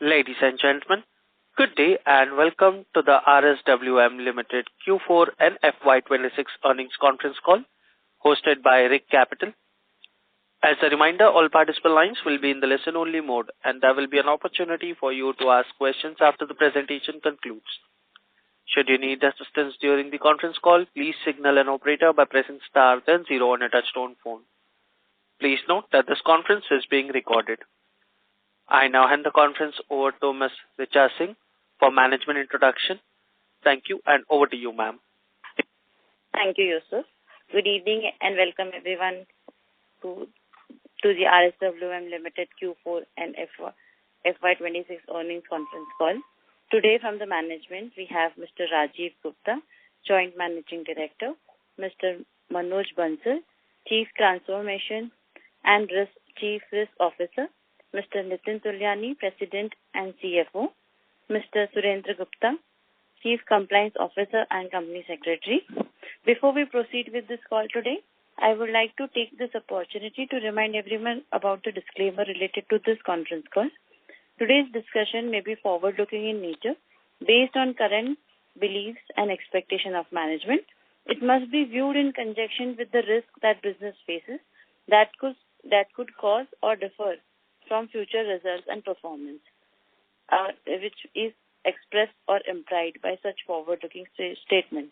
Ladies and gentlemen, good day and welcome to the RSWM Limited Q4 and FY26 earnings conference call hosted by Rick Capital. As a reminder, all participant lines will be in the listen-only mode and there will be an opportunity for you to ask questions after the presentation concludes. Should you need assistance during the conference call, please signal an operator by pressing star then 0 on a touchtone phone. Please note that this conference is being recorded. I now hand the conference over to Ms. Richa Singh for management introduction. Thank you and over to you, ma'am. Thank you, Yusuf. Good evening and welcome everyone to the RSWM Limited Q4 and FY26 earnings conference call. Today from the management, we have Mr. Rajiv Gupta, Joint Managing Director, Mr. Manoj Bansal, Chief Transformation and Chief Risk Officer, Mr. Nitin Tulyani, President and CFO, Mr. Surendra Gupta, Chief Compliance Officer and Company Secretary. Before we proceed with this call today, I would like to take this opportunity to remind everyone about the disclaimer related to this conference call. Today's discussion may be forward-looking in nature, based on current beliefs and expectation of management. It must be viewed in conjunction with the risk that business faces that could cause or differ from future results and performance, which is expressed or implied by such forward-looking statements.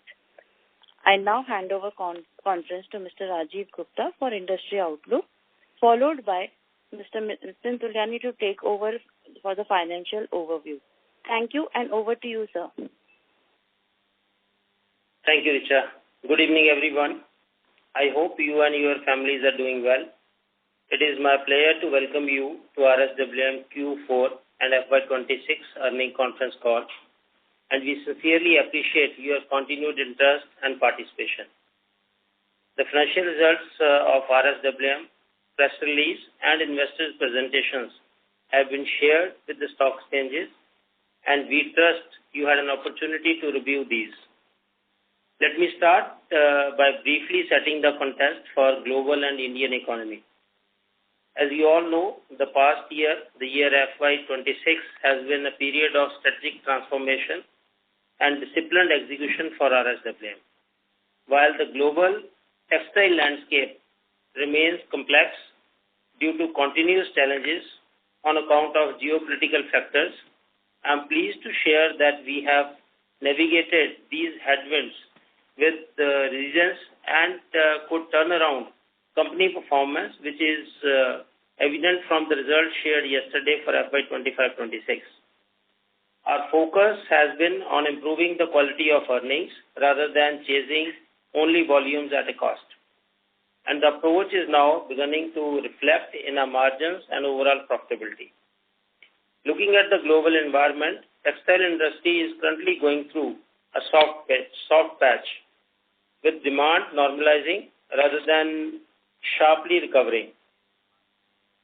I now hand over conference to Mr. Rajiv Gupta for industry outlook, followed by Mr. Nitin Tulyani to take over for the financial overview. Thank you and over to you, sir. Thank you, Richa. Good evening, everyone. I hope you and your families are doing well. It is my pleasure to welcome you to RSWM Q4 and FY26 earnings conference call, and we sincerely appreciate your continued interest and participation. The financial results of RSWM, press release, and investors' presentations have been shared with the stock exchanges, and we trust you had an opportunity to review these. Let me start by briefly setting the context for global and Indian economy. As you all know, the past year, the year FY26, has been a period of strategic transformation and disciplined execution for RSWM. While the global textile landscape remains complex due to continuous challenges on account of geopolitical factors, I am pleased to share that we have navigated these headwinds with resilience and could turn around company performance, which is evident from the results shared yesterday for FY25-26. Our focus has been on improving the quality of earnings rather than chasing only volumes at a cost. And the approach is now beginning to reflect in our margins and overall profitability. Looking at the global environment, textile industry is currently going through a soft patch, with demand normalizing rather than sharply recovering.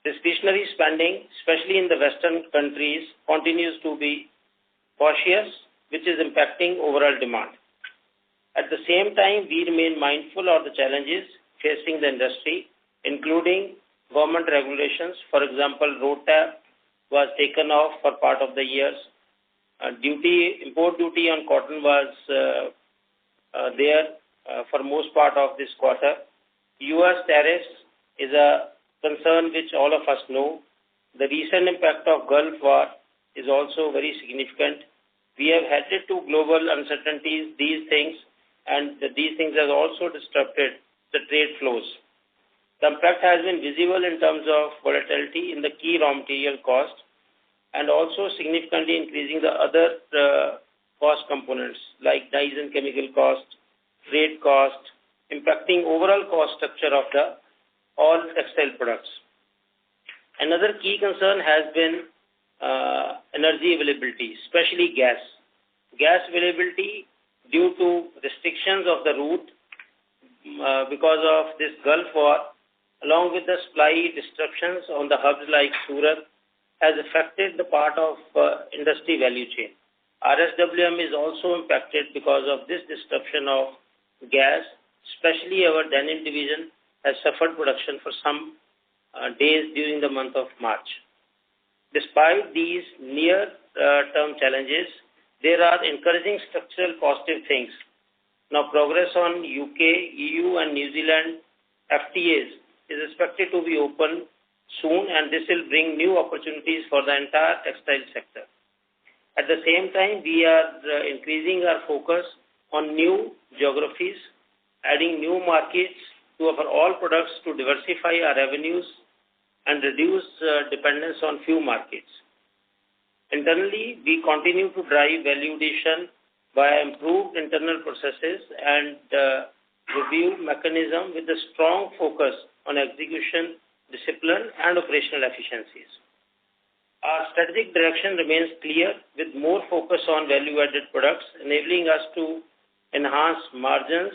Discretionary spending, especially in the Western countries, continues to be cautious, which is impacting overall demand. At the same time, we remain mindful of the challenges facing the industry, including government regulations. For example, road tax was taken off for part of the years. Import duty on cotton was there for most part of this quarter. U.S. tariffs is a concern which all of us know. The recent impact of Gulf War is also very significant. We have headed to global uncertainties, these things have also disrupted the trade flows. The impact has been visible in terms of volatility in the key raw material cost and also significantly increasing the other cost components like dyes and chemical cost, freight cost, impacting overall cost structure of all textile products. Another key concern has been energy availability, especially gas. Gas availability due to restrictions of the route because of this Gulf War, along with the supply disruptions on the hubs like Surat, has affected the part of industry value chain. RSWM is also impacted because of this disruption of gas. Especially our denim division has suffered production for some days during the month of March. Despite these near-term challenges, there are encouraging structural positive things. Now, progress on UK, EU and New Zealand FTAs is expected to be open soon, and this will bring new opportunities for the entire textile sector. At the same time, we are increasing our focus on new geographies, adding new markets to offer all products to diversify our revenues and reduce dependence on few markets. Internally, we continue to drive value addition by improved internal processes and review mechanism with a strong focus on execution, discipline, and operational efficiencies. Our strategic direction remains clear with more focus on value-added products, enabling us to enhance margins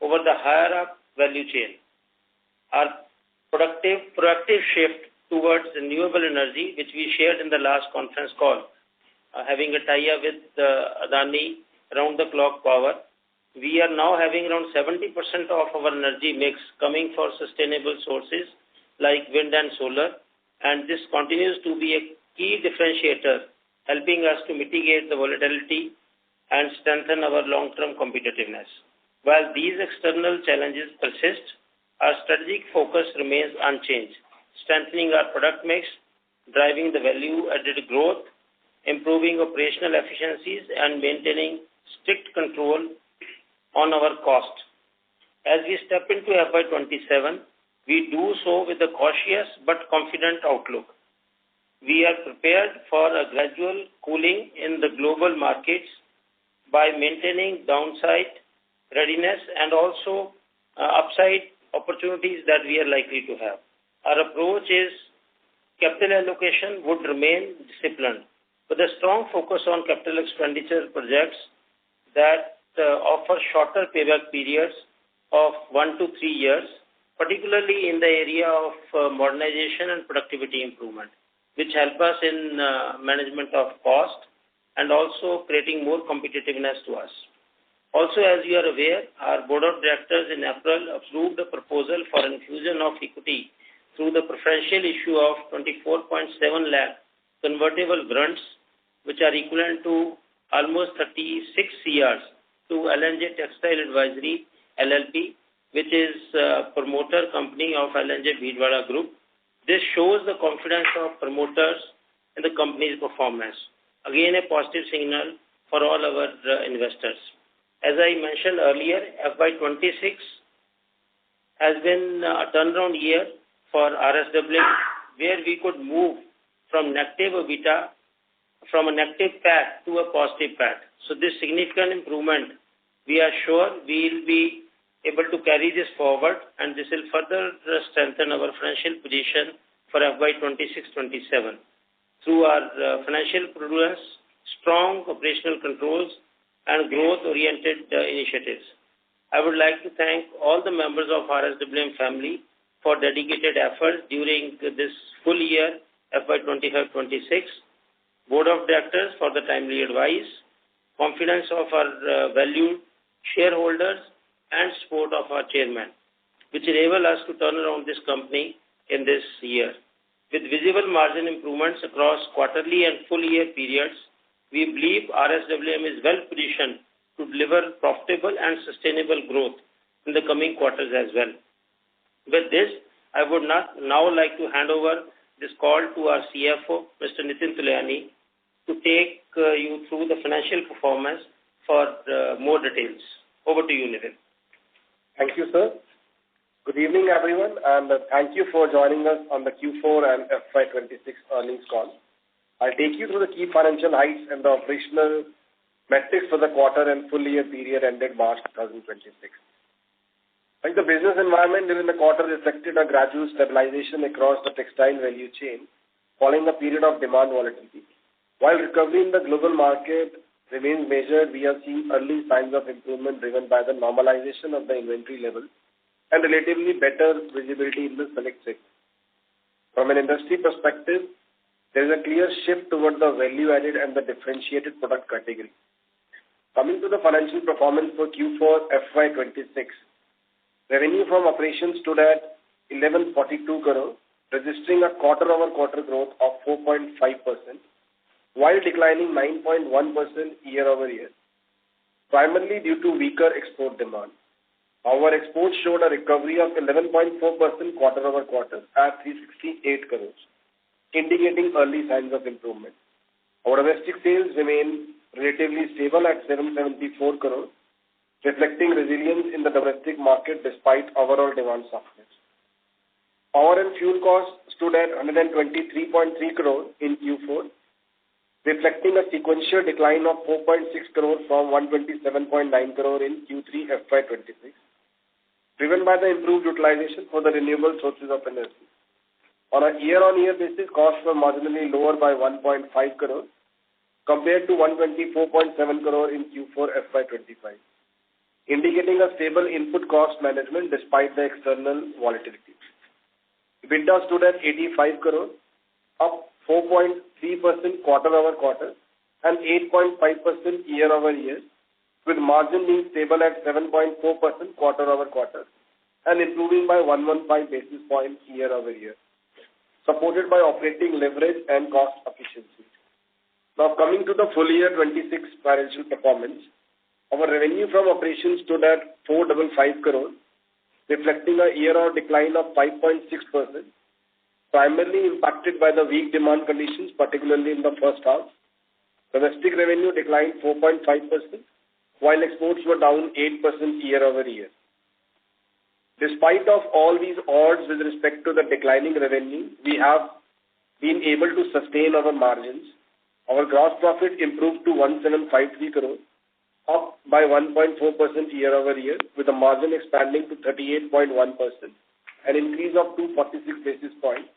over the higher-up value chain. Our proactive shift towards renewable energy, which we shared in the last conference call, having a tie-up with Adani round-the-clock power. We are now having around 70% of our energy mix coming for sustainable sources like wind and solar, and this continues to be a key differentiator, helping us to mitigate the volatility and strengthen our long-term competitiveness. While these external challenges persist, our strategic focus remains unchanged, strengthening our product mix, driving the value-added growth, improving operational efficiencies, and maintaining strict control on our cost. As we step into FY27, we do so with a cautious but confident outlook. We are prepared for a gradual cooling in the global markets by maintaining downside readiness and also upside opportunities that we are likely to have. Our approach is capital allocation would remain disciplined, with a strong focus on capital expenditure projects that offer shorter payback periods of 1 to 3 years, particularly in the area of modernization and productivity improvement, which help us in management of cost and also creating more competitiveness to us. Also, as you are aware, our Board of Directors in April approved a proposal for infusion of equity through the preferential issue of 24.7 lakh convertible grants, which are equivalent to almost 36 CRs, to LNJ Textile Advisory LLP, which is a promoter company of LNJ Bhilwara Group. This shows the confidence of promoters in the company's performance. Again, a positive signal for all our investors. As I mentioned earlier, FY26 has been a turnaround year for RSWM, where we could move from negative EBITDA, from a negative PAT to a positive PAT. So this significant improvement, we are sure we will be able to carry this forward, and this will further strengthen our financial position for FY26-27 through our financial prudence, strong operational controls, and growth-oriented initiatives. I would like to thank all the members of RSWM family for dedicated efforts during this full year FY25-26, Board of Directors for the timely advice, confidence of our valued shareholders, and support of our chairman, which enable us to turn around this company in this year. With visible margin improvements across quarterly and full year periods, we believe RSWM is well positioned to deliver profitable and sustainable growth in the coming quarters as well. With this, I would now like to hand over this call to our CFO, Mr. Nitin Tuliani, to take you through the financial performance for more details. Over to you, Nitin. Thank you, sir. Good evening, everyone, and thank you for joining us on the Q4 and FY26 earnings call. I'll take you through the key financial highlights and the operational metrics for the quarter and full year period ended March 2026. Like the business environment during the quarter reflected a gradual stabilization across the textile value chain following a period of demand volatility. While recovery in the global market remains measured, we are seeing early signs of improvement driven by the normalization of the inventory level and relatively better visibility in the select sector. From an industry perspective, there is a clear shift toward the value-added and the differentiated product category. Coming to the financial performance for Q4 FY26, revenue from operations stood at 1142 crore, registering a quarter-over-quarter growth of 4.5%, while declining 9.1% year-over-year, primarily due to weaker export demand. Our exports showed a recovery of 11.4% quarter-over-quarter at 368 crores, indicating early signs of improvement. Our domestic sales remain relatively stable at 774 crores, reflecting resilience in the domestic market despite overall demand softness. Power and fuel costs stood at 123.3 crores in Q4, reflecting a sequential decline of 4.6 crores from 127.9 crores in Q3 FY26, driven by the improved utilization for the renewable sources of energy. On a year-on-year basis, costs were marginally lower by 1.5 crores compared to 124.7 crores in Q4 FY25, indicating a stable input cost management despite the external volatility. EBITDA stood at 85 crores, up 4.3% quarter-over-quarter and 8.5% year-over-year, with margin being stable at 7.4% quarter-over-quarter and improving by 115 basis points year-over-year, supported by operating leverage and cost efficiency. Now coming to the full year 26 financial performance, our revenue from operations stood at 455 crores, reflecting a year-on-year decline of 5.6%, primarily impacted by the weak demand conditions, particularly in the first half. Domestic revenue declined 4.5%, while exports were down 8% year-over-year. Despite of all these odds with respect to the declining revenue, we have been able to sustain our margins. Our gross profit improved to 1753 crores, up by 1.4% year-over-year, with a margin expanding to 38.1%, an increase of 246 basis points,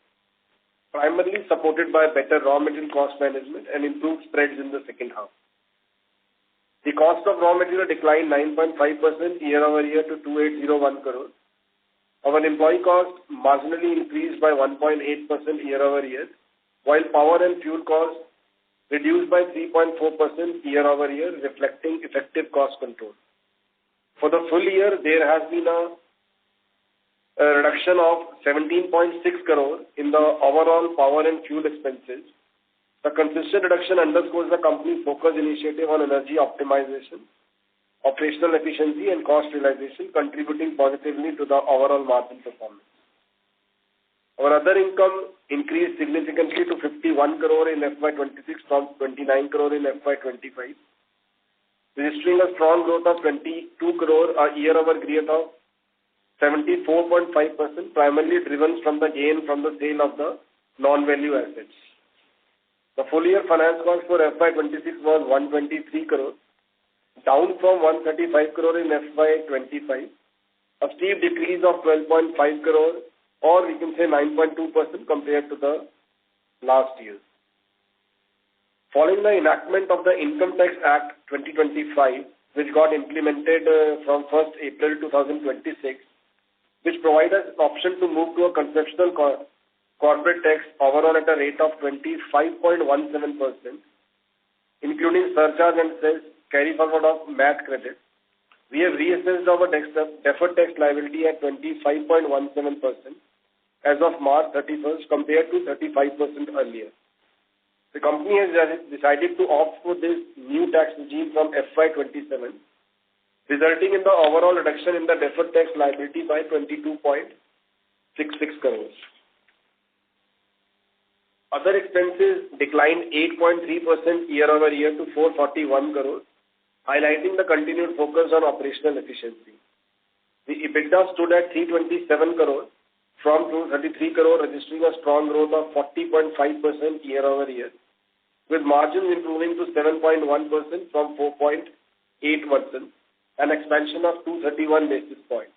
primarily supported by better raw material cost management and improved spreads in the second half. The cost of raw material declined 9.5% year-over-year to 2801 crores. Our employee cost marginally increased by 1.8% year-over-year, while power and fuel costs reduced by 3.4% year-over-year, reflecting effective cost control. For the full year, there has been a reduction of 17.6 crores in the overall power and fuel expenses. The consistent reduction underscores the company's focused initiative on energy optimization, operational efficiency, and cost realization, contributing positively to the overall margin performance. Our other income increased significantly to 51 crores in FY26 from 29 crores in FY25, registering a strong growth of 22 crores, a year-over-year of 74.5%, primarily driven from the gain from the sale of the non-value assets. The full year finance cost for FY26 was 123 crores, down from 135 crores in FY25, a steep decrease of 12.5 crores, or we can say 9.2% compared to the last year. Following the enactment of the Income Tax Act 2025, which got implemented from 1st April 2026, which provides us an option to move to a conceptual corporate tax overall at a rate of 25.17%, including surcharge and sales carry forward of MAT credit, we have reassessed our deferred tax liability at 25.17% as of March 31st compared to 35% earlier. The company has decided to opt for this new tax regime from FY27, resulting in the overall reduction in the deferred tax liability by 22.66 crores. Other expenses declined 8.3% year-over-year to 441 crores, highlighting the continued focus on operational efficiency. The EBITDA stood at 327 crores from 233 crores, registering a strong growth of 40.5% year-over-year, with margins improving to 7.1% from 4.8%, an expansion of 231 basis points.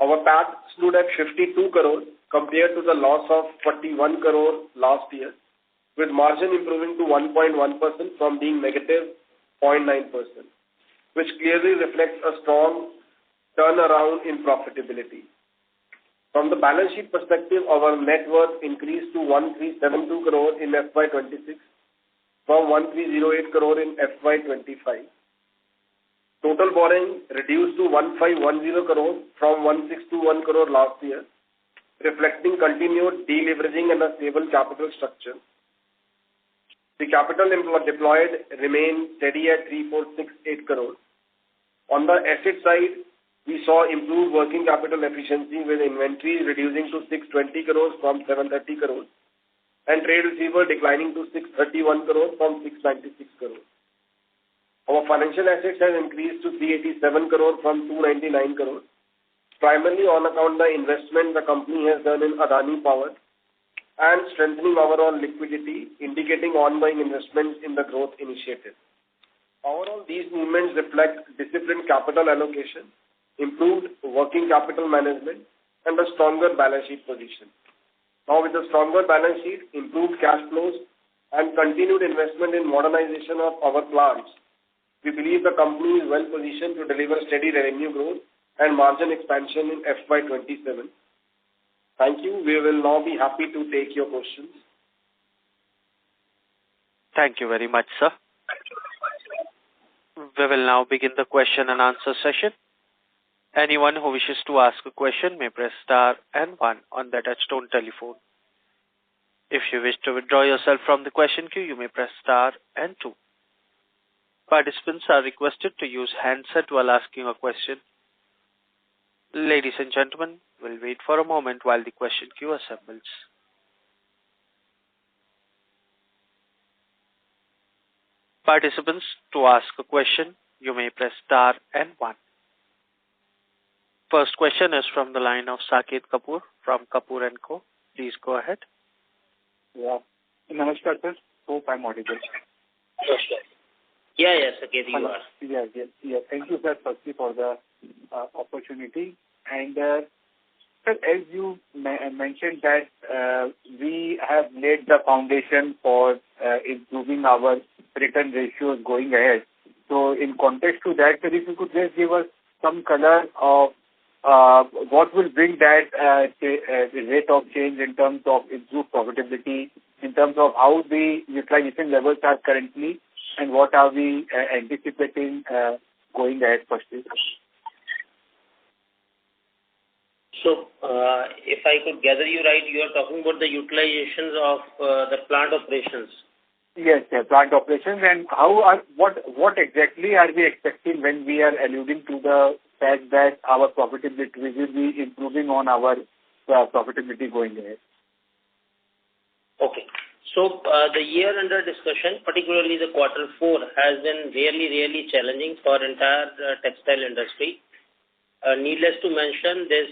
Our PAT stood at 52 crores compared to the loss of 41 crores last year, with margin improving to 1.1% from being negative 0.9%, which clearly reflects a strong turnaround in profitability. From the balance sheet perspective, our net worth increased to 1372 crores in FY26 from 1308 crores in FY25. Total borrowing reduced to 1510 crores from 1621 crores last year, reflecting continued deleveraging and a stable capital structure. The capital deployed remained steady at 3,468 crore. On the asset side, we saw improved working capital efficiency with inventory reducing to 620 crores from 730 crores and trade receivable declining to 631 crores from 696 crores. Our financial assets have increased to 387 crores from 299 crores, primarily on account of the investment the company has done in Adani Power and strengthening overall liquidity, indicating ongoing investments in the growth initiative. Overall, these movements reflect disciplined capital allocation, improved working capital management, and a stronger balance sheet position. Now, with a stronger balance sheet, improved cash flows, and continued investment in modernization of our plants, we believe the company is well positioned to deliver steady revenue growth and margin expansion in FY27. Thank you. We will now be happy to take your questions. Thank you very much, sir. We will now begin the question and answer session. Anyone who wishes to ask a question may press star and 1 on the touchtone telephone. If you wish to withdraw yourself from the question queue, you may press star and 2. Participants are requested to use handset while asking a question. Ladies and gentlemen, we'll wait for a moment while the question queue assembles. Participants, to ask a question, you may press star and 1. First question is from the line of Saket Kapoor from Kapoor & Co. Please go ahead. Yeah. Namaskar, sir. Hope I'm audible. Namaskar. Yeah, Saket, you are. Yeah. Thank you, sir, firstly, for the opportunity. And, sir, as you mentioned that we have laid the foundation for improving our return ratios going ahead. So, in context to that, sir, if you could just give us some color of what will bring that rate of change in terms of improved profitability, in terms of how the utilization levels are currently, and what are we anticipating going ahead firstly? So, if I could gather you right, you are talking about the utilizations of the plant operations. Yes, sir, plant operations, and what exactly are we expecting when we are alluding to the fact that our profitability will be improving on our profitability going ahead? Okay. So, the year under discussion, particularly the quarter 4, has been really challenging for entire textile industry. Needless to mention, this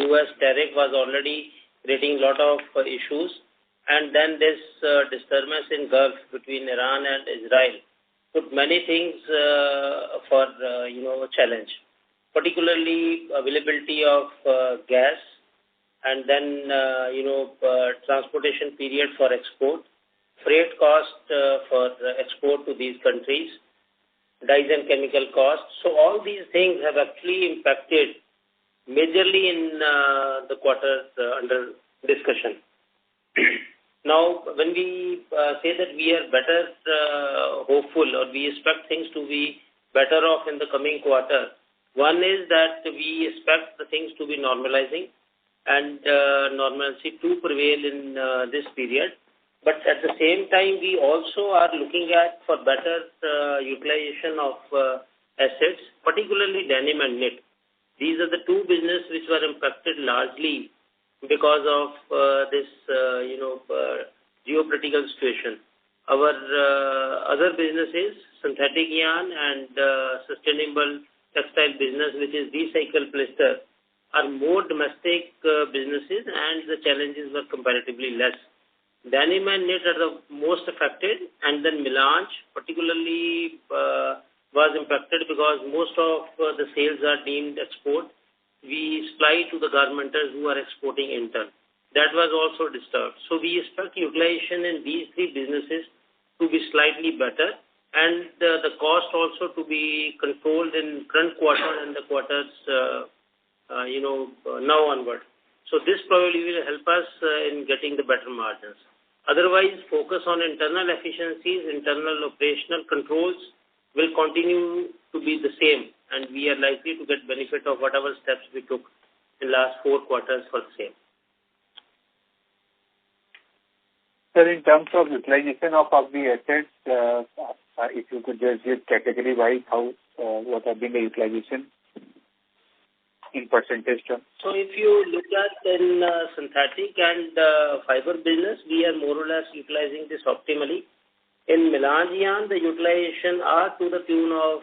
U.S. tariff was already creating a lot of issues, and then this disturbance in Gulf between Iran and Israel put many things for challenge, particularly availability of gas, and then transportation period for export, freight cost for export to these countries, dyes and chemical costs. So all these things have actually impacted majorly in the quarter under discussion. Now, when we say that we are better hopeful, or we expect things to be better off in the coming quarter, one is that we expect the things to be normalizing and normalcy to prevail in this period. But at the same time, we also are looking at for better utilization of assets, particularly denim and knit. These are the two businesses which were impacted largely because of this, geopolitical situation. Our other businesses, synthetic yarn and sustainable textile business, which is recycled polyester, are more domestic businesses, and the challenges were comparatively less. Denim and knit are the most affected, and then melange particularly was impacted because most of the sales are deemed export. We supply to the garmenters who are exporting in turn. That was also disturbed. So we expect utilization in these three businesses to be slightly better, and the cost also to be controlled in current quarter and the quarters now onward. So this probably will help us in getting the better margins. Otherwise, focus on internal efficiencies, internal operational controls will continue to be the same, and we are likely to get benefit of whatever steps we took in last 4 quarters for the same. Sir, in terms of utilization of the assets, if you could just give category-wise what have been the utilization in percentage terms? So if you look at in synthetic and fiber business, we are more or less utilizing this optimally. In melange yarn, the utilization are to the tune of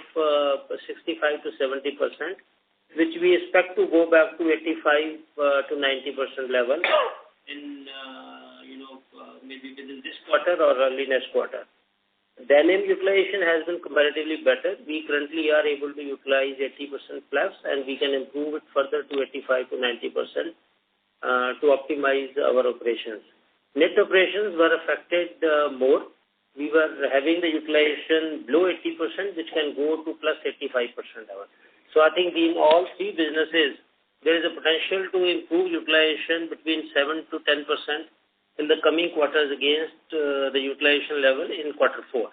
65 to 70%, which we expect to go back to 85 to 90% level in maybe within this quarter or early next quarter. Denim utilization has been comparatively better. We currently are able to utilize 80% plus, and we can improve it further to 85 to 90% to optimize our operations. Net operations were affected more. We were having the utilization below 80%, which can go to plus 85% level. So I think in all 3 businesses, there is a potential to improve utilization between 7 to 10% in the coming quarters against the utilization level in quarter 4.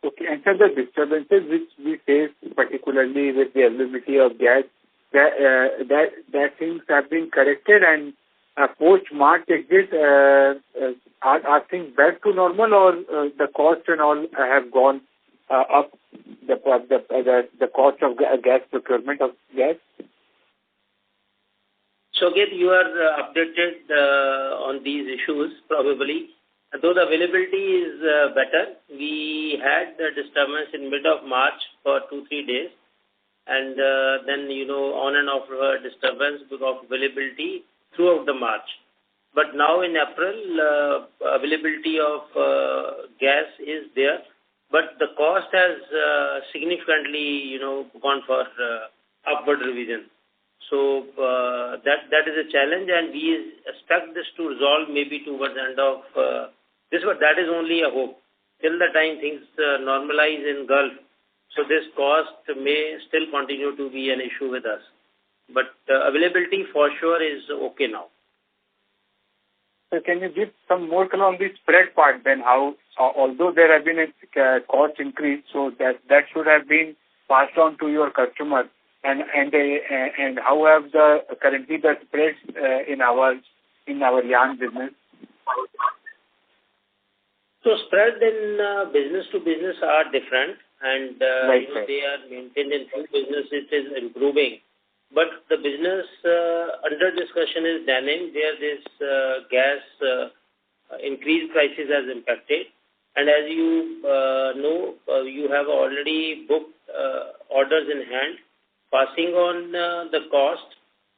Okay, and so the disturbances which we face, particularly with the availability of gas, that things have been corrected, and post-March exit, are things back to normal, or the cost and all have gone up, the cost of gas procurement of gas? So again, you are updated on these issues probably. Though the availability is better, we had the disturbance in mid of March for 2-3 days, and then on and off disturbance because of availability throughout the March. But now in April, availability of gas is there, but the cost has significantly gone for upward revision. So that is a challenge, and we expect this to resolve maybe towards the end of this, but that is only a hope. Till the time things normalize in Gulf, so this cost may still continue to be an issue with us. But availability for sure is okay now. So can you give some more color on the spread part then? How, although there have been a cost increase, so that should have been passed on to your customer, and how have currently the spreads in our yarn business? So spread in business to business are different, and they are maintained in few businesses. It is improving. But the business under discussion is denim, where this gas increased prices has impacted. And as you know, you have already booked orders in hand. Passing on the cost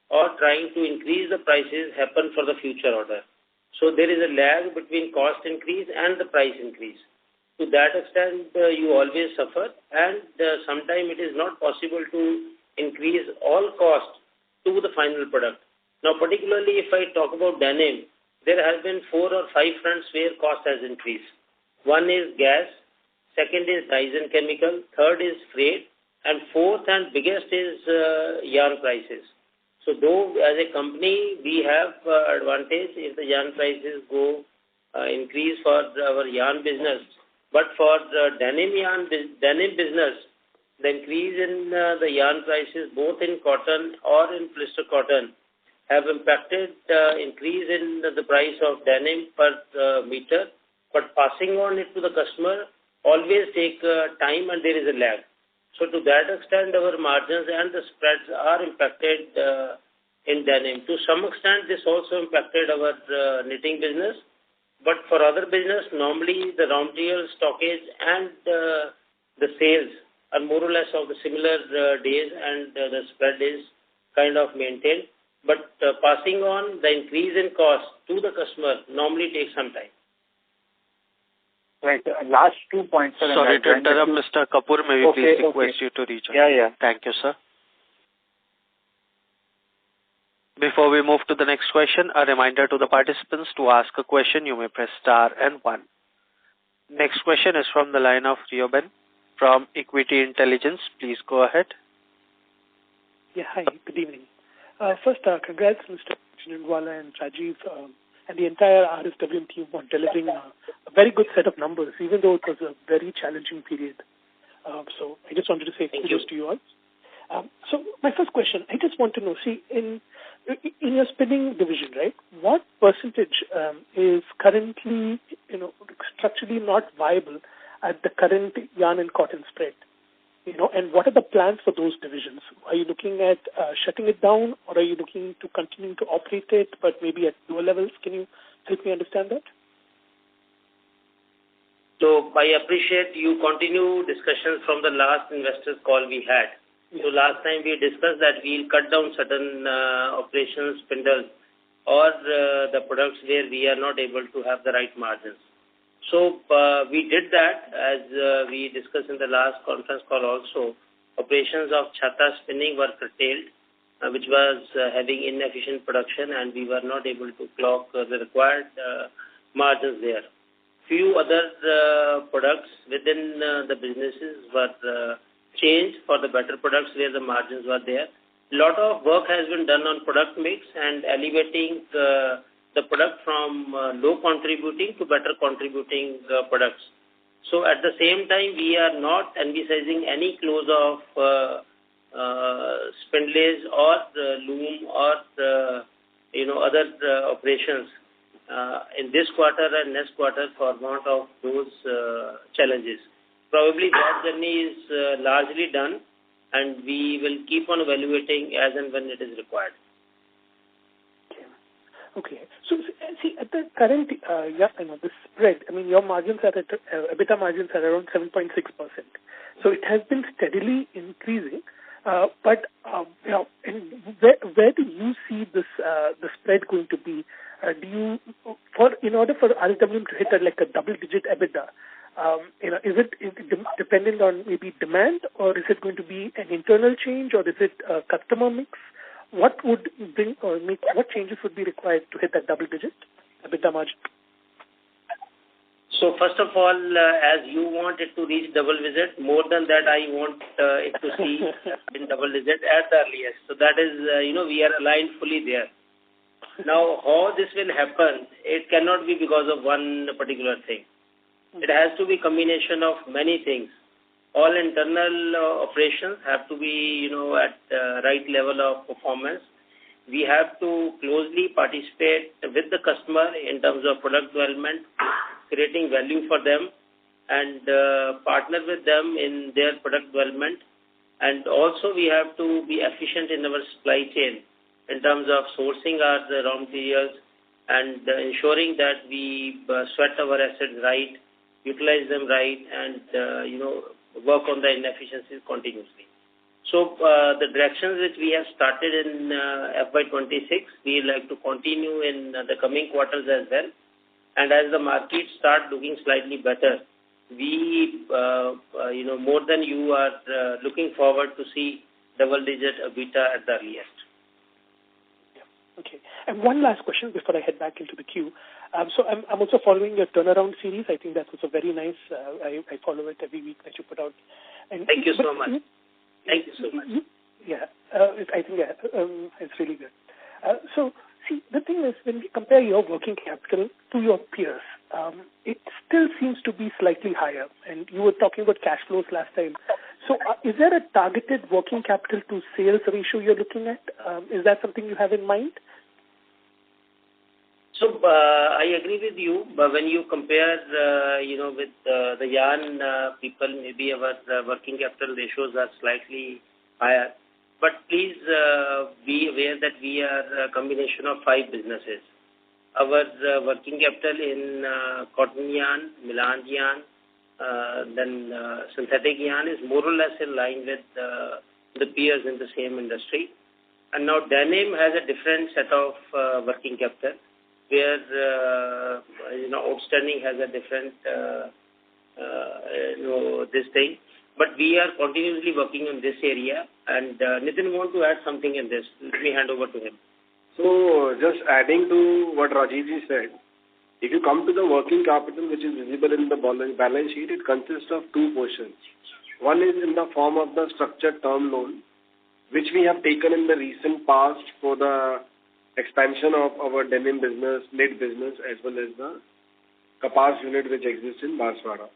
or trying to increase the prices happen for the future order. So there is a lag between cost increase and the price increase. To that extent, you always suffer, and sometimes it is not possible to increase all costs to the final product. Now, particularly if I talk about denim, there have been 4 or 5 fronts where cost has increased. One is gas, second is dyes and chemical, third is freight, and fourth and biggest is yarn prices. So though as a company we have advantage if the yarn prices go increase for our yarn business, but for the denim business, the increase in the yarn prices both in cotton or in polyester cotton have impacted increase in the price of denim per meter, but passing on it to the customer always take time, and there is a lag. So to that extent, our margins and the spreads are impacted in denim. To some extent, this also impacted our knitting business. But for other business, normally the raw material stockage and the sales are more or less of the similar days, and the spread is kind of maintained. But passing on the increase in cost to the customer normally takes some time. Right. Last 2 points, sir. Sorry to interrupt, Mr. Kapoor. May we please request you to rejoin? Yeah. Thank you, sir. Before we move to the next question, a reminder to the participants to ask a question. You may press star and 1. Next question is from the line of Rioben from Equity Intelligence. Please go ahead. Yeah, hi. Good evening. First, congrats, Mr. Chinwala and Rajiv and the entire RSWM team on delivering a very good set of numbers, even though it was a very challenging period. So I just wanted to say kudos to you all. So my first question, I just want to know, see, in your spinning division, right, what percentage is currently, structurally not viable at the current yarn and cotton spread? And what are the plans for those divisions? Are you looking at shutting it down, or are you looking to continue to operate it, but maybe at lower levels? Can you help me understand that? So I appreciate you continue discussions from the last investors call we had. Yes. So last time we discussed that we'll cut down certain operations, spindles, or the products where we are not able to have the right margins. So we did that as we discussed in the last conference call also. Operations of chhata spinning were curtailed, which was having inefficient production, and we were not able to clock the required margins there. Few other products within the businesses were changed for the better products where the margins were there. A lot of work has been done on product mix and elevating the product from low contributing to better contributing products. So at the same time, we are not emphasizing any close of spindles or loom or other operations in this quarter and next quarter for want of those challenges. Probably that journey is largely done, and we will keep on evaluating as and when it is required. Okay. So, see, at the current, the spread, your margins are at, EBITDA margins are around 7.6%. So it has been steadily increasing. But and where do you see this the spread going to be? In order for RSWM to hit a double-digit EBITDA, is it dependent on maybe demand, or is it going to be an internal change, or is it a customer mix? What would bring or make, what changes would be required to hit that double-digit EBITDA margin? So first of all, as you want it to reach double-digit, more than that I want it to see in double-digit at the earliest. So that is, we are aligned fully there. Now, how this will happen, it cannot be because of one particular thing. It has to be a combination of many things. All internal operations have to be, at the right level of performance. We have to closely participate with the customer in terms of product development, creating value for them, and partner with them in their product development. And also we have to be efficient in our supply chain in terms of sourcing our raw materials and ensuring that we sweat our assets right, utilize them right, and work on the inefficiencies continuously. So the directions which we have started in FY26, we like to continue in the coming quarters as well. And as the markets start looking slightly better, we, more than you are looking forward to see double-digit EBITDA at the earliest. Okay. And one last question before I head back into the queue. So I'm also following your turnaround series. I think that was a very nice. I follow it every week that you put out. And Thank you so much. Thank you so much. Yeah, I think it's really good. So see, the thing is, when we compare your working capital to your peers, it still seems to be slightly higher. And you were talking about cash flows last time. So is there a targeted working capital to sales ratio you're looking at? Is that something you have in mind? So I agree with you, but when you compare, with the yarn people, maybe our working capital ratios are slightly higher. But please be aware that we are a combination of 5 businesses. Our working capital in cotton yarn, melange yarn, then synthetic yarn is more or less in line with the peers in the same industry. And now denim has a different set of working capital, where outstanding has a different this thing. But we are continuously working on this area. And Nitin want to add something in this. Let me hand over to him. So just adding to what Rajivji said, if you come to the working capital which is visible in the balance sheet, it consists of 2 portions. One is in the form of the structured term loan, which we have taken in the recent past for the expansion of our denim business, knit business, as well as the kapas unit which exists in Barswara.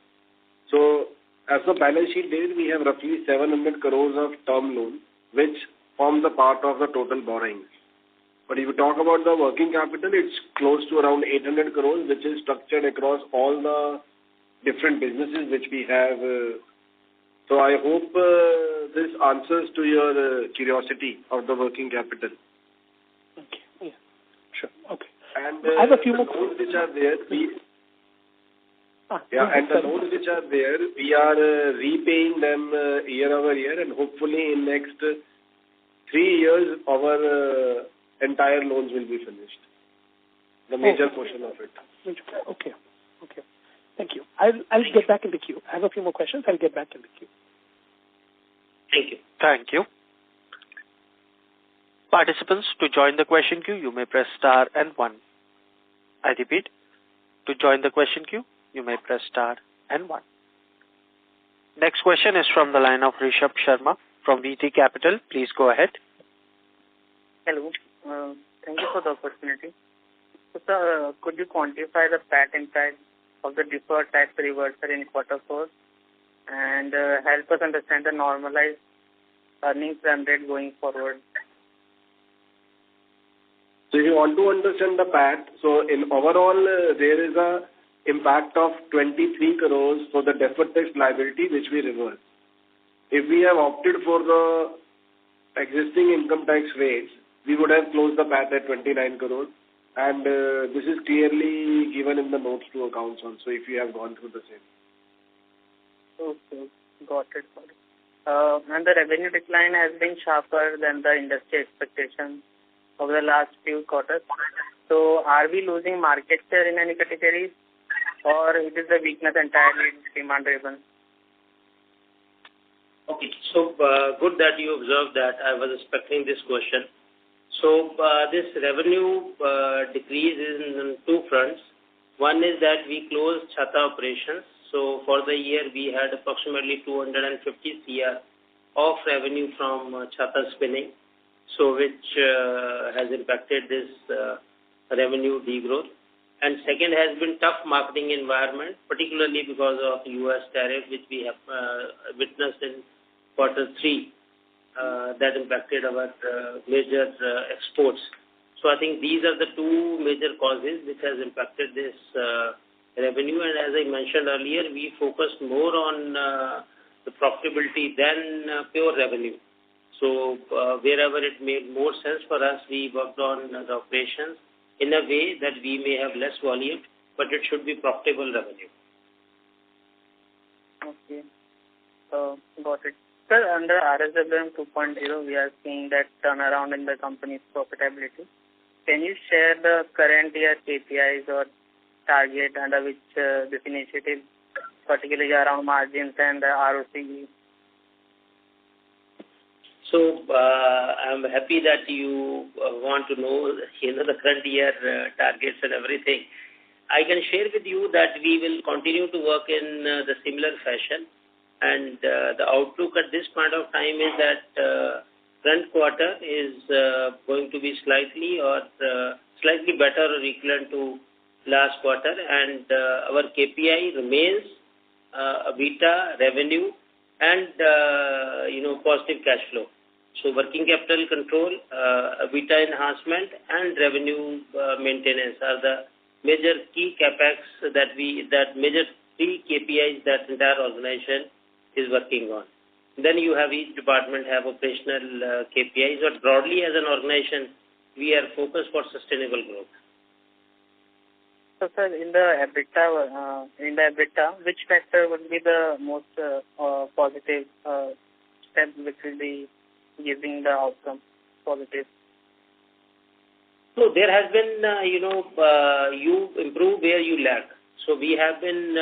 So as the balance sheet date, we have roughly 700 crores of term loan which forms a part of the total borrowings. But if you talk about the working capital, it's close to around 800 crores, which is structured across all the different businesses which we have. So I hope this answers to your curiosity of the working capital. Okay. Yeah. Sure. Okay. And I have a few more loans which are there. The loans which are there, we are repaying them year over year, and hopefully in next 3 years our entire loans will be finished. The major portion of it. Okay. Thank you. I'll get back in the queue. I have a few more questions. I'll get back in the queue. Thank you. Thank you. Participants, to join the question queue, you may press star and 1. I repeat, to join the question queue, you may press star and 1. Next question is from the line of Rishabh Sharma from VT Capital. Please go ahead. Hello. Thank you for the opportunity. So, sir, could you quantify the PAT impact of the deferred tax reversal in quarter 4 and help us understand the normalized earnings run rate going forward? So if you want to understand the PAT, so in overall there is a impact of 23 crores for the deferred tax liability which we reverse. If we have opted for the existing income tax rates, we would have closed the PAT at 29 crores. And this is clearly given in the notes to accounts also, if you have gone through the same. Okay, got it. And the revenue decline has been sharper than the industry expectations over the last few quarters. So are we losing market share in any categories, or it is the weakness entirely demand driven? Okay, so good that you observed that. I was expecting this question. So this revenue decrease is in 2 fronts. One is that we closed Chhatha operations. So for the year, we had approximately 250 CR of revenue from Chhatha spinning, so which has impacted this revenue degrowth. And second has been tough marketing environment, particularly because of US tariff, which we have witnessed in quarter 3. That impacted our major exports. So I think these are the 2 major causes which has impacted this revenue. And as I mentioned earlier, we focused more on the profitability than pure revenue. So wherever it made more sense for us, we worked on the operations in a way that we may have less volume, but it should be profitable revenue. Okay, got it. Sir, under RSWM 2.0, we are seeing that turnaround in the company's profitability. Can you share the current year KPIs or target under which this initiative, particularly around margins and ROCE? So I'm happy that you want to know, the current year targets and everything. I can share with you that we will continue to work in the similar fashion. And the outlook at this point of time is that current quarter is going to be slightly better or equivalent to last quarter. And our KPI remains EBITDA, revenue, and positive cash flow. So working capital control, EBITDA enhancement, and revenue maintenance are the major key capex major 3 KPIs that entire organization is working on. Then you have each department have operational KPIs, but broadly as an organization, we are focused for sustainable growth. So, sir, in the EBITDA, which factor would be the most positive step which will be giving the outcome positive? So there has been, you improve where you lack. So we have been,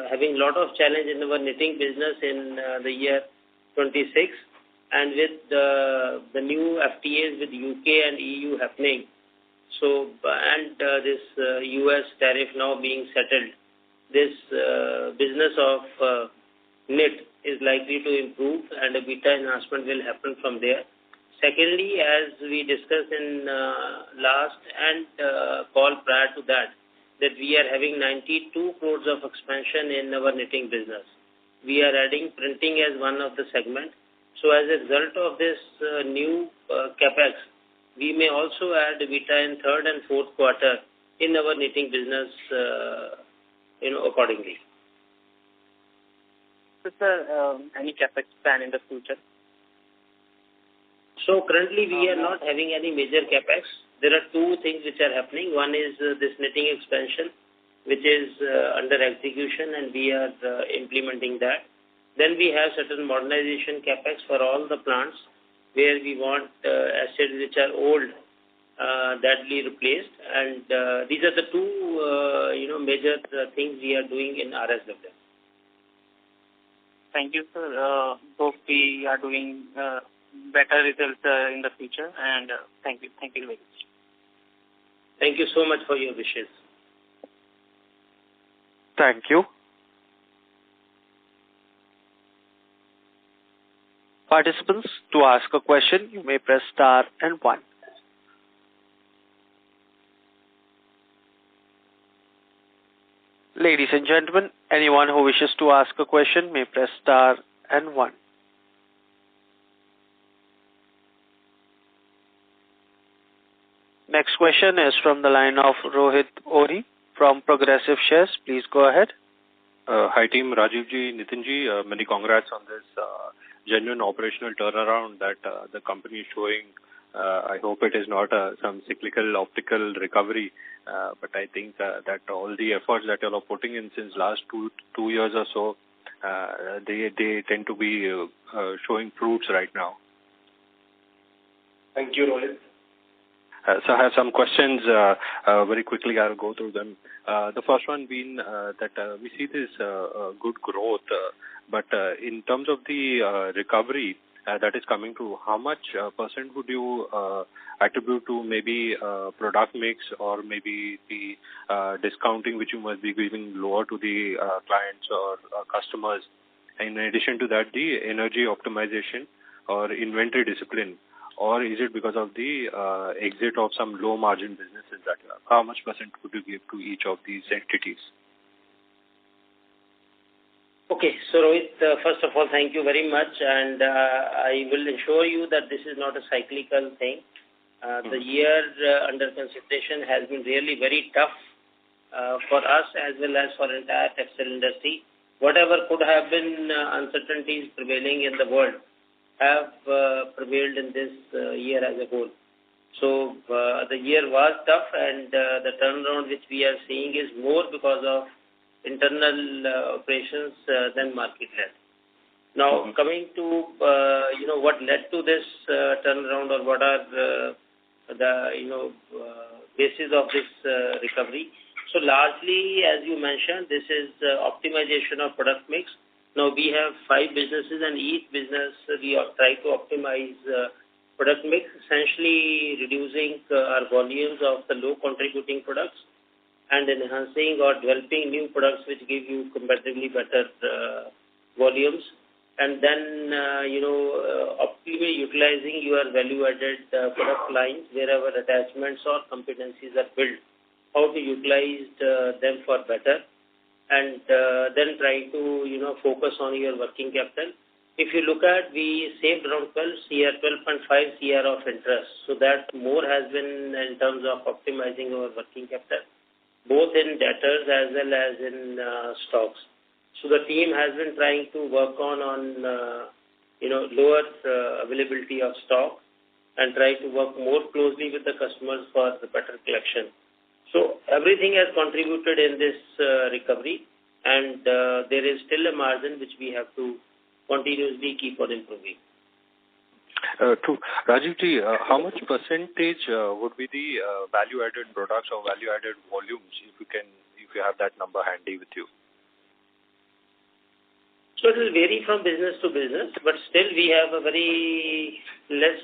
having a lot of challenge in our knitting business in the year 26, and with the new FTAs with UK and EU happening. So, and this US tariff now being settled, this business of knit is likely to improve, and a beta enhancement will happen from there. Secondly, as we discussed in last and call prior to that we are having 92 crores of expansion in our knitting business. We are adding printing as one of the segment, So as a result of this new capex, we may also add EBITDA in third and fourth quarter in our knitting business, accordingly. So, sir, any capex plan in the future? So currently we are not having any major capex. There are two things which are happening. One is this knitting expansion, which is under execution, and we are implementing that. Then we have certain modernization capex for all the plants where we want assets which are old that be replaced, and these are the two major things we are doing in RSWM. Thank you, sir. Hope we are doing better results in the future, and thank you very much. Thank you so much for your wishes. Thank you. Participants, to ask a question, you may press star and 1. Ladies and gentlemen, anyone who wishes to ask a question may press star and 1. Next question is from the line of Rohit Ori from Progressive Shares. Please go ahead. Hi team, Rajivji, Nitinji, many congrats on this genuine operational turnaround that the company is showing. I hope it is not some cyclical optical recovery, but I think that all the efforts that you are putting in since last two years or so, they tend to be showing fruits right now. Thank you, Rohit. So I have some questions. Very quickly, I'll go through them. The first one being that we see this good growth, but in terms of the recovery that is coming through, how much percent would you attribute to maybe product mix or maybe the discounting which you must be giving lower to the clients or customers? In addition to that, the energy optimization or inventory discipline, or is it because of the exit of some low margin businesses that you have? How much percent would you give to each of these entities? Okay, so Rohit, first of all, thank you very much, and I will assure you that this is not a cyclical thing. The year under consideration has been really very tough for us as well as for entire textile industry. Whatever could have been uncertainties prevailing in the world have prevailed in this year as a whole. So the year was tough, and the turnaround which we are seeing is more because of internal operations than market-led. Now, coming to what led to this turnaround, or what are the basis of this recovery. So largely, as you mentioned, this is optimization of product mix. Now we have 5 businesses, and each business we are trying to optimize product mix, essentially reducing our volumes of the low contributing products and enhancing or developing new products which give you comparatively better volumes, and then optimally utilizing your value-added product lines wherever attachments or competencies are built, how to utilize them for better, and then trying to focus on your working capital. If you look at, we saved around 12.5 CR of interest, so that more has been in terms of optimizing our working capital, both in debtors as well as in stocks. So the team has been trying to work on lower availability of stock and try to work more closely with the customers for the better collection. So everything has contributed in this recovery, and there is still a margin which we have to continuously keep on improving. To Rajivji, how much percentage would be the value-added products or value-added volumes, if you have that number handy with you? So it will vary from business to business, but still we have a very less,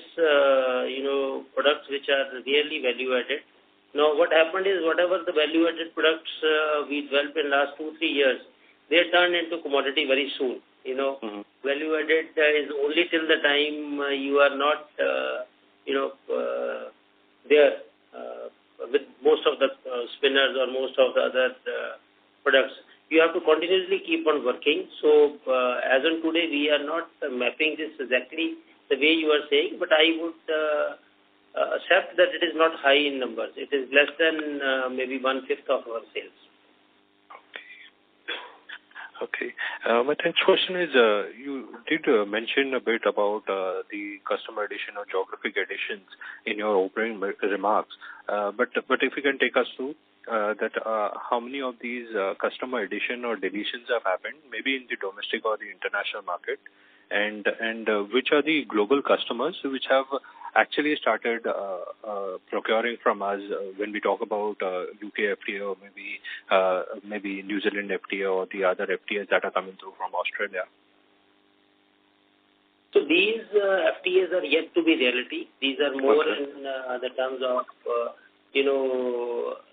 products which are really value-added. Now, what happened is, whatever the value-added products we developed in last 2-3 years, they turned into commodity very soon. Value-added is only till the time you are not, there with most of the spinners or most of the other products. you have to continuously keep on working. So as on today, we are not mapping this exactly the way you are saying, but I would accept that it is not high in numbers. It is less than maybe 1/5 of our sales. Okay. My next question is, you did mention a bit about the customer addition or geographic additions in your opening remarks. But if you can take us through that, how many of these customer addition or deletions have happened, maybe in the domestic or the international market, and which are the global customers which have actually started procuring from us when we talk about UK FTA or maybe New Zealand FTA or the other FTAs that are coming through from Australia? So these FTAs are yet to be reality. These are more in the terms of,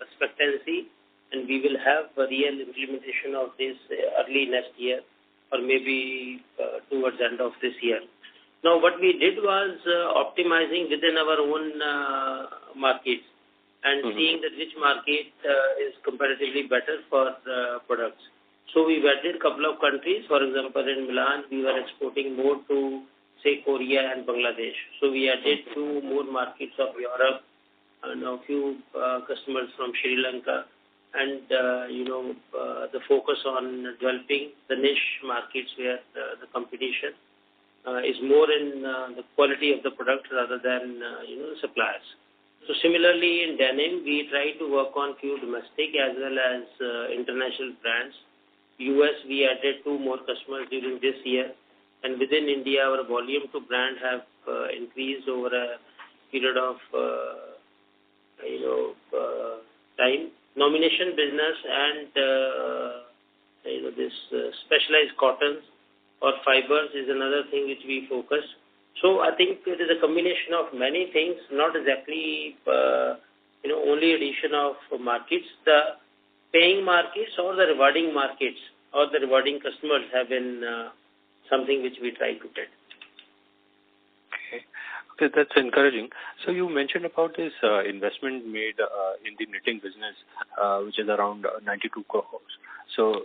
expectancy, and we will have a real implementation of this early next year or maybe towards the end of this year. Now, what we did was optimizing within our own markets and seeing that which market is comparatively better for products. So we added a couple of countries. For example, in Milan, we were exporting more to, say, Korea and Bangladesh. So we added 2 more markets of Europe and a few customers from Sri Lanka. And, the focus on developing the niche markets where the competition is more in the quality of the product rather than, suppliers. So similarly, in denim, we try to work on few domestic as well as international brands. US, we added 2 more customers during this year. And within India, our volume to brand have increased over a period of, time. Nomination business and, this specialized cottons or fibers is another thing which we focus. So I think it is a combination of many things, not exactly, only addition of markets. The paying markets or the rewarding markets or the rewarding customers have been something which we try to get. Okay, that's encouraging. So you mentioned about this investment made in the knitting business, which is around 92 crores. So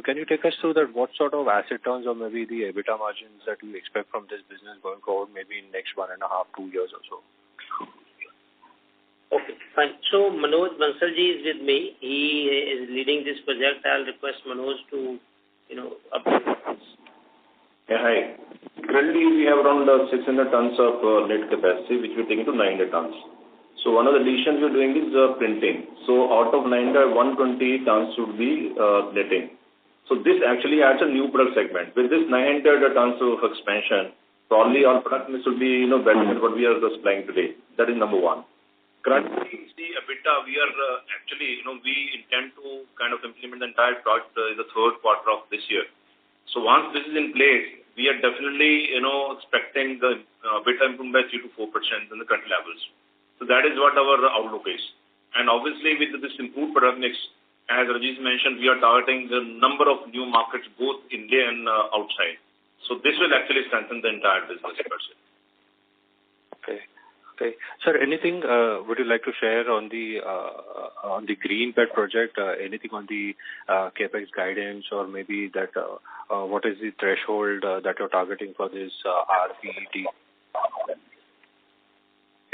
can you take us through that? What sort of asset turns or maybe the EBITDA margins that you expect from this business going forward, maybe in next 1.5, 2 years or so? Okay, fine. So Manoj Bansalji is with me. He is leading this project. I'll request Manoj to, update us. Yeah, hi. Currently, we have around 600 tons of net capacity, which we're taking to 900 tons. So one of the additions we're doing is printing. So out of 900, 120 tons should be knitting. So this actually adds a new product segment. With this 900 tons of expansion, probably our product mix will be better than what we are supplying today. That is number one. Currently, the EBITDA, we are actually, we intend to kind of implement the entire project in the third quarter of this year. So once this is in place, we are definitely, expecting the EBITDA improvement by 3 to 4% in the current levels. So that is what our outlook is. And obviously, with this improved product mix, as Rajesh mentioned, we are targeting the number of new markets, both India and outside. So this will actually strengthen the entire business per se. Okay. Sir, anything would you like to share on the Green Belt project? Anything on the capex guidance, or maybe that what is the threshold that you're targeting for this RPET?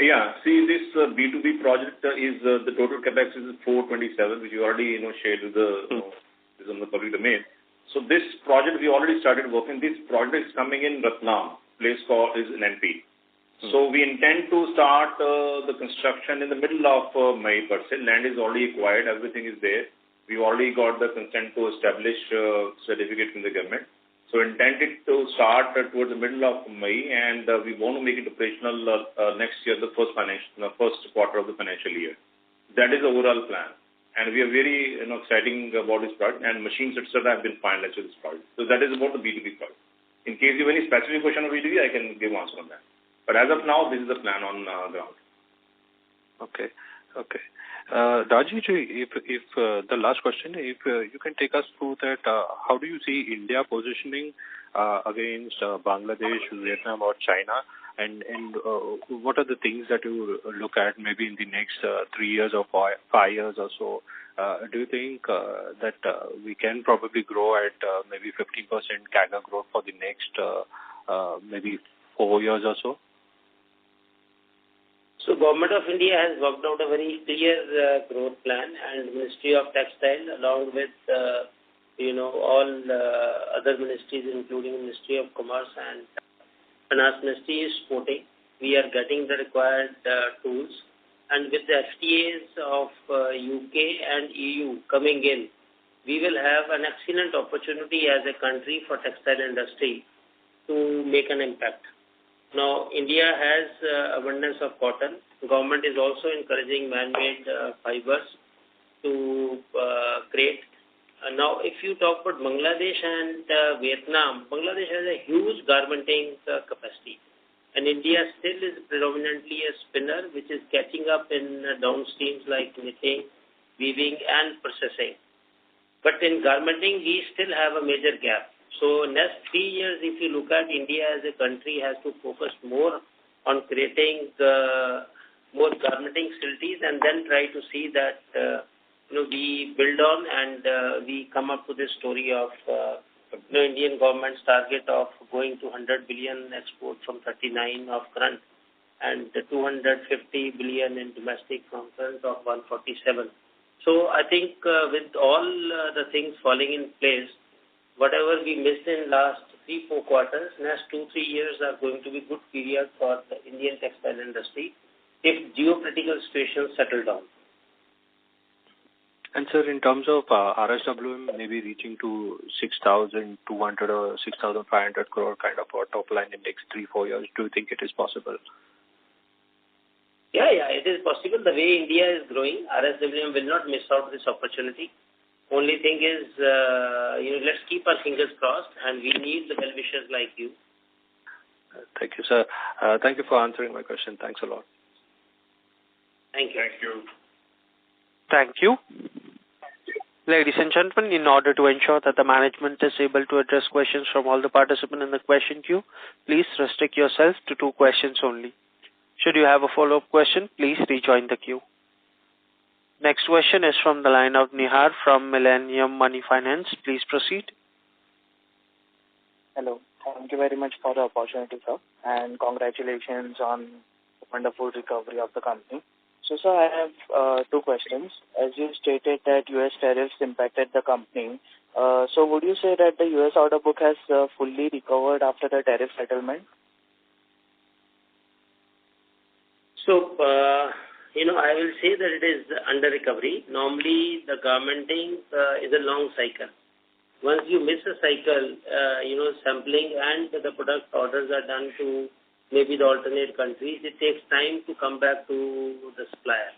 Yeah, see, this B2B project is the total capex is 427, which you already shared with is on the public domain. So this project we already started working. This project is coming in Ratnam, place called is in NP. So we intend to start the construction in the middle of May per se. Land is already acquired, everything is there. We've already got the consent to establish certificate from the government. So intended to start towards the middle of May, and we want to make it operational next year, the first quarter of the financial year. That is the overall plan. And we are very exciting about this project, and machines, etc. have been finalized with this project. So that is about the B2B project. In case you have any specific question on B2B, I can give answer on that. But as of now, this is the plan on ground. Okay. Rajesh, if the last question, if you can take us through that, how do you see India positioning against Bangladesh, Vietnam, or China, and what are the things that you look at maybe in the next 3 years or 5 years or so do you think that we can probably grow at maybe 15% CAGR growth for the next maybe 4 years or so? So Government of India has worked out a very clear growth plan, and Ministry of Textile along with all other ministries including Ministry of Commerce and Finance Ministry is supporting. We are getting the required tools, and with the FTAs of UK and EU coming in, we will have an excellent opportunity as a country for textile industry to make an impact. Now, India has abundance of cotton. The government is also encouraging man-made fibers to create. Now, if you talk about Bangladesh and Vietnam, Bangladesh has a huge garmenting capacity. And India still is predominantly a spinner, which is catching up in downstreams like knitting, weaving, and processing. But in garmenting, we still have a major gap. So next 3 years, if you look at India as a country, has to focus more on creating more garmenting facilities and then try to see that we build on and we come up to this story of Indian government's target of going to 100 billion export from 39 of current and 250 billion in domestic from current of 147. So I think with all the things falling in place, whatever we missed in last 3-4 quarters, next 2-3 years are going to be good period for the Indian textile industry if geopolitical situations settle down. And sir, in terms of RSWM maybe reaching to 6,200 or 6,500 crore kind of a top line in next 3-4 years, do you think it is possible? Yeah, it is possible. The way India is growing, RSWM will not miss out this opportunity. Only thing is, let's keep our fingers crossed, and we need the well-wishers like you. Thank you, sir. Thank you for answering my question. Thanks a lot. Thank you. Thank you. Thank you. Ladies and gentlemen, in order to ensure that the management is able to address questions from all the participants in the question queue, please restrict yourself to 2 questions only. Should you have a follow-up question, please rejoin the queue. Next question is from the line of Nihar from Millennium Money Finance. Please proceed. Hello. Thank you very much for the opportunity, sir, and congratulations on the wonderful recovery of the company. So, sir, I have 2 questions. As you stated that U.S. tariffs impacted the company, so would you say that the U.S. order book has fully recovered after the tariff settlement? So, I will say that it is under recovery. Normally, the garmenting is a long cycle. Once you miss a cycle, sampling and the product orders are done to maybe the alternate countries, it takes time to come back to the supplier.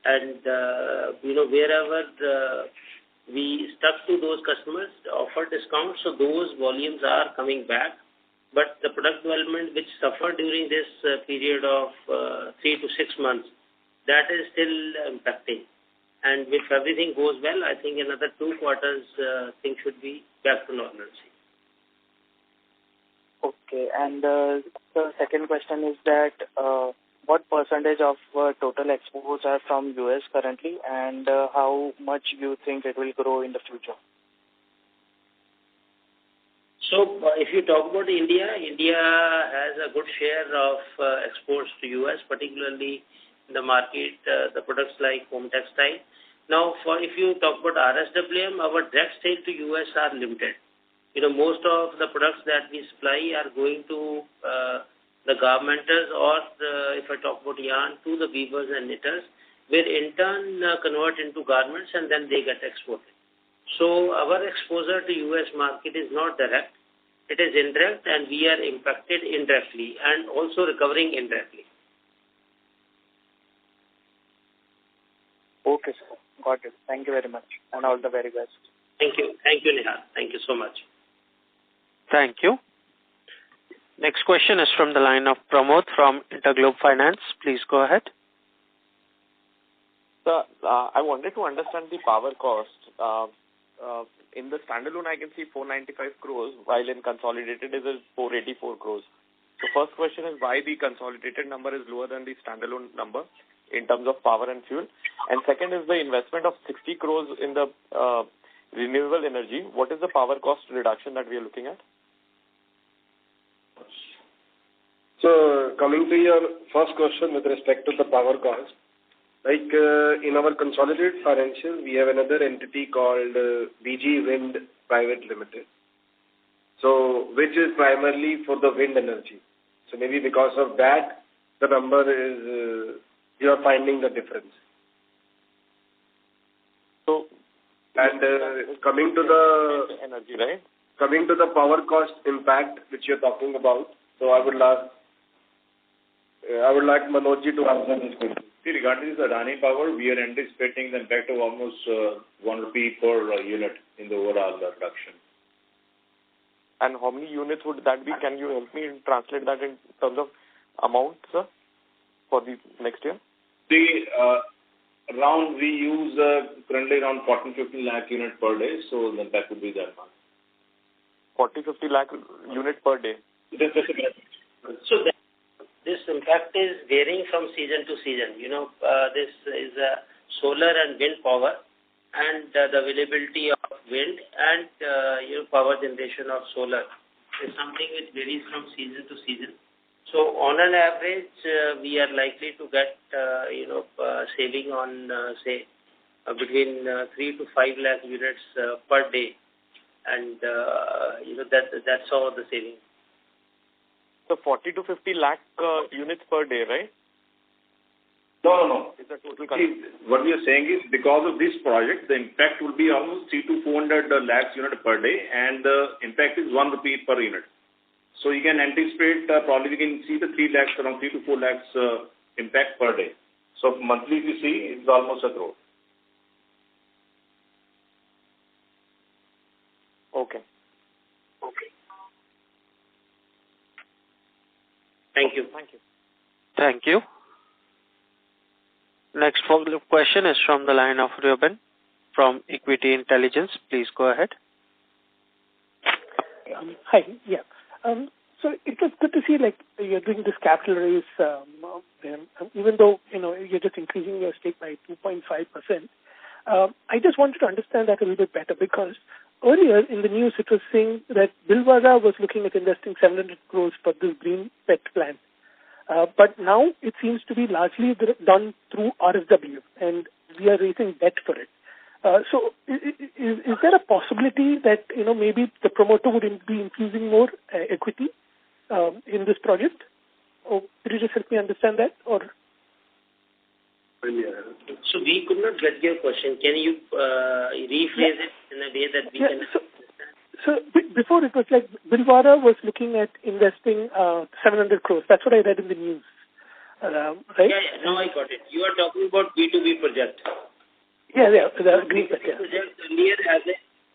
And, wherever we stuck to those customers, offer discounts, so those volumes are coming back. But the product development which suffered during this period of 3 to 6 months, that is still impacting. And if everything goes well, I think another 2 quarters, things should be back to normalcy. Okay. And the second question is that what percentage of total exports are from U.S. currently, and how much you think it will grow in the future? So, if you talk about India has a good share of exports to U.S., particularly in the market, the products like home textile. Now, if you talk about RSWM, our direct sale to U.S. are limited. Most of the products that we supply are going to the garmenters or, if I talk about yarn, to the weavers and knitters, where in turn convert into garments and then they get exported. So our exposure to U.S. market is not direct. It is indirect, and we are impacted indirectly and also recovering indirectly. Okay, sir. Got it. Thank you very much, and all the very best. Thank you. Thank you, Nihal. Thank you so much. Thank you. Next question is from the line of Pramod from Interglobe Finance. Please go ahead. Sir, I wanted to understand the power cost. In the standalone, I can see 495 crores, while in consolidated it is 484 crores. So first question is why the consolidated number is lower than the standalone number. in terms of power and fuel? And second is the investment of 60 crores in the renewable energy. What is the power cost reduction that we are looking at? So coming to your first question with respect to the power cost, like in our consolidated financials, we have another entity called BG Wind Private Limited. So which is primarily for the wind energy. So maybe because of that, the number is, you are finding the difference. So, and coming to the energy, right? Coming to the power cost impact which you're talking about, so I would like Manojji to answer this question. See, regarding the Adani Power, we are anticipating the impact of almost 1 rupee per unit in the overall production. And how many units would that be? Can you help me translate that in terms of amount, sir, for the next year? See, around we use currently around 40-50 lakh units per day, so the impact would be that much. 40-50 lakh units per day. So this impact is varying from season to season. This is solar and wind power, and the availability of wind and power generation of solar is something which varies from season to season. So on an average, we are likely to get saving on say between 3 to 5 lakh units per day, and that's all the saving. So 40 to 50 lakh units per day, right? No. Is the total See, what we are saying is because of this project, the impact will be almost 3 to 400 lakhs unit per day, and the impact is 1 rupee per unit. So you can anticipate probably we can see the 3 lakhs, around 3 to 4 lakhs impact per day. So monthly if you see, it's almost a crore. Okay. Thank you. Thank you. Next follow-up question is from the line of Ruben from Equity Intelligence. Please go ahead. Hi. Yeah. So it was good to see you're doing this capital raise, even though you're just increasing your stake by 2.5%. I just wanted to understand that a little bit better, because earlier in the news it was saying that Bhilwara was looking at investing 700 crores for this green pet plan. But now it seems to be largely done through RSWM, and we are raising debt for it. So is there a possibility that maybe the promoter would be infusing more equity in this project? Or could you just help me understand that? Or so we could not get your question. Can you rephrase it in a way that we can understand? So before it was like Bhilwara was looking at investing 700 crores. That's what I read in the news. Right? Yeah. Now I got it. You are talking about B2B project. Yeah. The green project earlier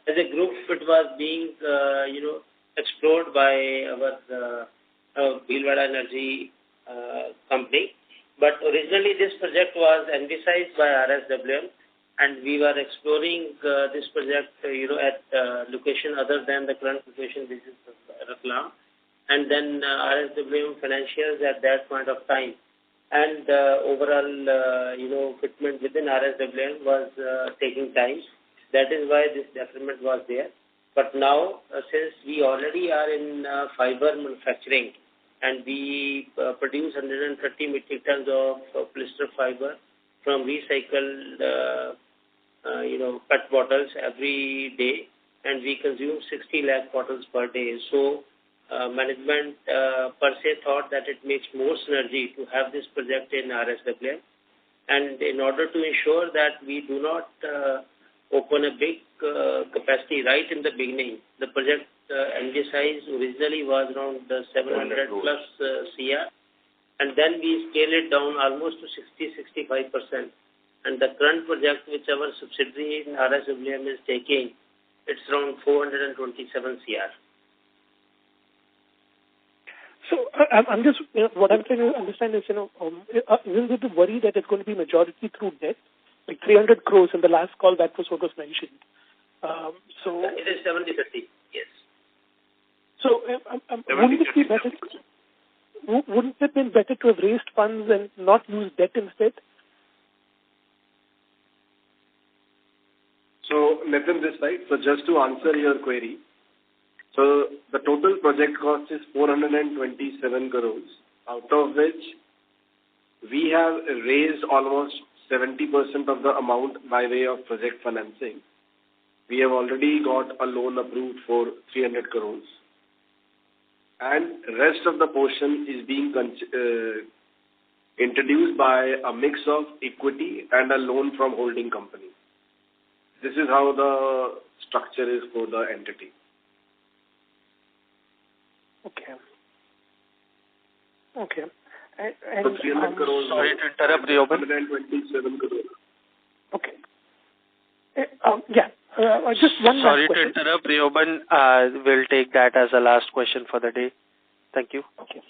as a group, it was being explored by our Bhilwara Energy company. But originally this project was envisaged by RSWM, and we were exploring this project, at location other than the current location, which is Ratlam, and then RSWM financials at that point of time, and overall, fitment within RSWM was taking time. That is why this deferment was there. But now, since we already are in fiber manufacturing, and we produce 130 metric tons of polyester fiber from recycled PET bottles every day, and we consume 60 lakh bottles per day. So management per se thought that it makes more synergy to have this project in RSWM, and in order to ensure that we do not open a big capacity right in the beginning, the project envisaged originally was around 700 plus CR, and then we scale it down almost to 60-65%. And the current project, which our subsidiary in RSWM is taking, it's around 427 CR. So I'm just, what I'm trying to understand is, isn't it the worry that it's going to be majority through debt? Like 300 crores in the last call, that was what was mentioned. So it is 70-30, yes. So wouldn't it be better? Wouldn't it have been better to have raised funds and not use debt instead? So, Nitin this side. So, just to answer your query, so the total project cost is 427 crores, out of which we have raised almost 70% of the amount by way of project financing. We have already got a loan approved for 300 crores. And rest of the portion is being introduced by a mix of equity and a loan from holding company. This is how the structure is for the entity. Okay. Okay. So 300 crores. Sorry to interrupt, Rioban. 127 crores. Okay. Just one Sorry last to question. interrupt, Rioban. We'll take that as the last question for the day. Thank you. Okay.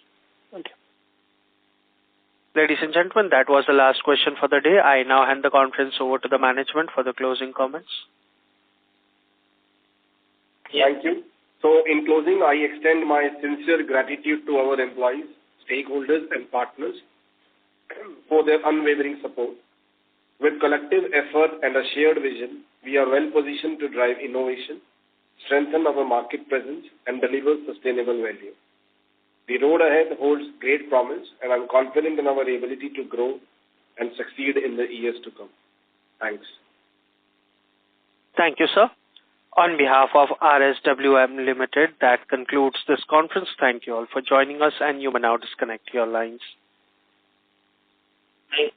Ladies and gentlemen, that was the last question for the day. I now hand the conference over to the management for the closing comments. Thank you. So, in closing, I extend my sincere gratitude to our employees, stakeholders, and partners for their unwavering support. With collective effort and a shared vision, we are well positioned to drive innovation, strengthen our market presence, and deliver sustainable value. The road ahead holds great promise, and I'm confident in our ability to grow and succeed in the years to come. Thanks. Thank you, sir. On behalf of RSWM Limited, that concludes this conference. Thank you all for joining us, and you may now disconnect your lines. Thank